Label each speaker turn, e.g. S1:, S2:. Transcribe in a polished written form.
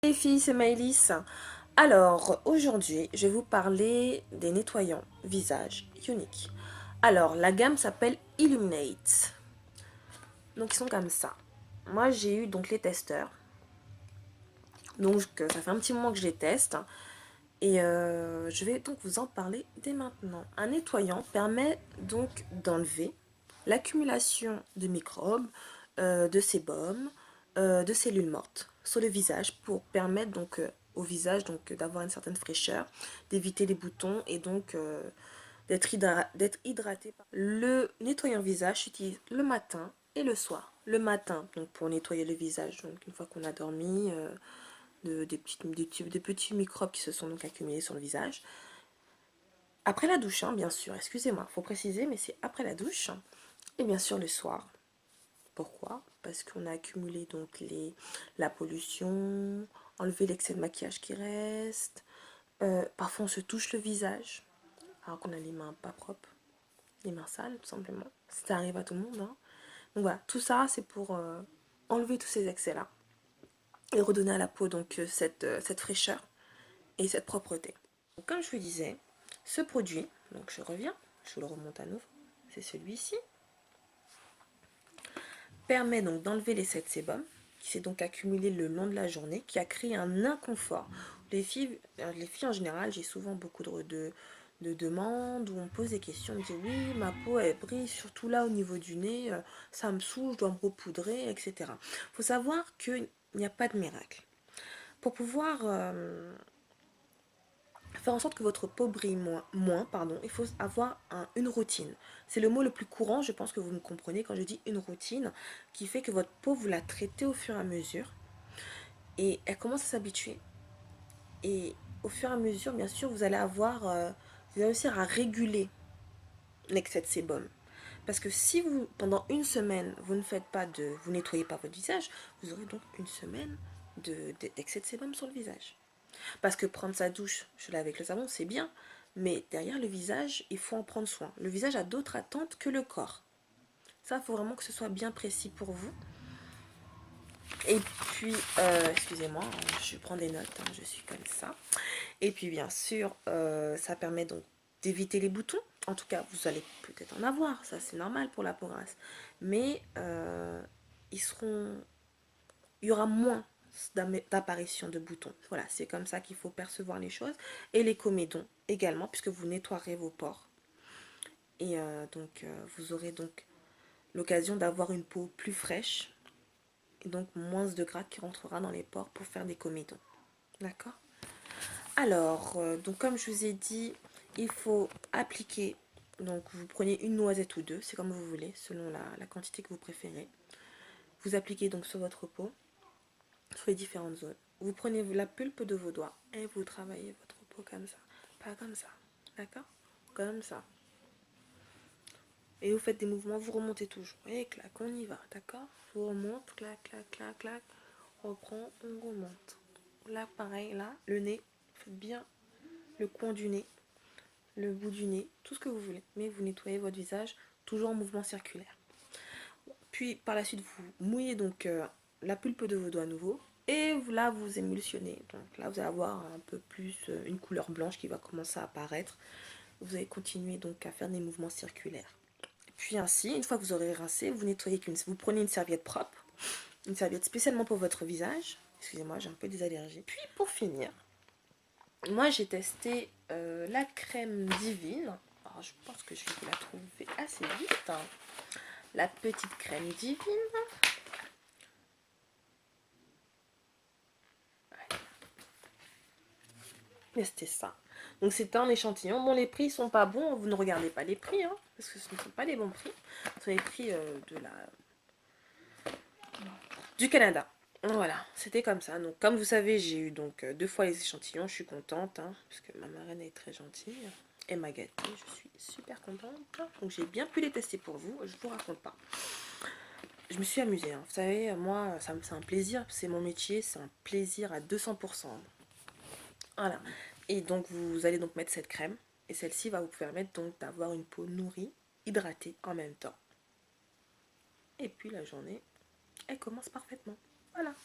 S1: Les filles, c'est Maëlys. Alors, aujourd'hui, je vais vous parler des nettoyants visage uniques. Alors, la gamme s'appelle Illuminate. Donc, ils sont comme ça. Moi, j'ai eu donc les testeurs. Donc, ça fait un petit moment que je les teste. Et je vais donc vous en parler dès maintenant. Un nettoyant permet donc d'enlever l'accumulation de microbes, de sébum, de cellules mortes sur le visage pour permettre donc au visage donc d'avoir une certaine fraîcheur, d'éviter les boutons et donc d'être hydraté. Le nettoyant visage s'utilise le matin et le soir. Le matin donc pour nettoyer le visage, donc une fois qu'on a dormi, des petits microbes qui se sont donc accumulés sur le visage. Après la douche, hein, bien sûr, excusez-moi, il faut préciser, mais c'est après la douche. Et bien sûr le soir. Pourquoi? Parce qu'on a accumulé donc la pollution, enlevé l'excès de maquillage qui reste. Parfois on se touche le visage, alors qu'on a les mains pas propres, les mains sales tout simplement. Ça arrive à tout le monde. Hein. Donc voilà, tout ça c'est pour enlever tous ces excès-là et redonner à la peau donc cette fraîcheur et cette propreté. Donc, comme je vous disais, ce produit, donc je reviens, je vous le remonte à nouveau, c'est celui-ci, permet donc d'enlever l'excès de sébum qui s'est donc accumulé le long de la journée, qui a créé un inconfort. Les filles en général, j'ai souvent beaucoup de demandes où on me pose des questions, on me dit oui, ma peau elle brille, surtout là au niveau du nez, ça me saoule, je dois me repoudrer, etc. Il faut savoir qu'il n'y a pas de miracle. Pour pouvoir faire en sorte que votre peau brille moins, il faut avoir une routine. C'est le mot le plus courant, je pense que vous me comprenez quand je dis une routine, qui fait que votre peau, vous la traitez au fur et à mesure. Et elle commence à s'habituer. Et au fur et à mesure, bien sûr, vous allez réussir à réguler l'excès de sébum. Parce que si vous, pendant une semaine, vous nettoyez pas votre visage, vous aurez donc une semaine d'excès de sébum sur le visage. Parce que prendre sa douche, je l'ai avec le savon, c'est bien. Mais derrière le visage, il faut en prendre soin. Le visage a d'autres attentes que le corps. Ça, il faut vraiment que ce soit bien précis pour vous. Et puis, excusez-moi, je prends des notes, hein, je suis comme ça. Et puis, bien sûr, ça permet donc d'éviter les boutons. En tout cas, vous allez peut-être en avoir, ça c'est normal pour la peau grasse. Mais ils seront il y aura moins d'apparition de boutons. Voilà, c'est comme ça qu'il faut percevoir les choses. Et les comédons également, puisque vous nettoierez vos pores. Et vous aurez donc l'occasion d'avoir une peau plus fraîche. Et donc moins de gras qui rentrera dans les pores pour faire des comédons. D'accord? Alors, donc comme je vous ai dit, il faut appliquer. Donc vous prenez une noisette ou deux, c'est comme vous voulez, selon la quantité que vous préférez. Vous appliquez donc sur votre peau, sur les différentes zones. Vous prenez la pulpe de vos doigts et vous travaillez votre peau comme ça. Pas comme ça, d'accord? Comme ça. Et vous faites des mouvements, vous remontez toujours. Et clac, on y va, d'accord? Je remonte, clac, clac, clac, clac. On reprend, on remonte. Là, pareil, là, le nez, faites bien le coin du nez, le bout du nez, tout ce que vous voulez. Mais vous nettoyez votre visage, toujours en mouvement circulaire. Puis par la suite, vous mouillez donc la pulpe de vos doigts à nouveau. Et là, vous émulsionnez. Donc là, vous allez avoir un peu plus une couleur blanche qui va commencer à apparaître. Vous allez continuer donc à faire des mouvements circulaires. Puis ainsi, une fois que vous aurez rincé, vous prenez une serviette propre, une serviette spécialement pour votre visage. Excusez-moi, j'ai un peu des allergies. Puis pour finir, moi j'ai testé la crème divine. Alors je pense que je vais vous la trouver assez vite. Hein. La petite crème divine. Et c'était ça. Donc c'était un échantillon. Bon, les prix sont pas bons. Vous ne regardez pas les prix, hein, parce que ce ne sont pas les bons prix. Ce sont les prix du Canada. Voilà, c'était comme ça. Donc comme vous savez, j'ai eu donc deux fois les échantillons. Je suis contente, hein, parce que ma marraine est très gentille. Et m'a gâtée. Je suis super contente. Donc j'ai bien pu les tester pour vous. Je vous raconte pas. Je me suis amusée. Hein. Vous savez, moi, c'est un plaisir. C'est mon métier. C'est un plaisir à 200%. Voilà. Et donc vous allez donc mettre cette crème. Et celle-ci va vous permettre donc d'avoir une peau nourrie, hydratée en même temps. Et puis la journée, elle commence parfaitement. Voilà.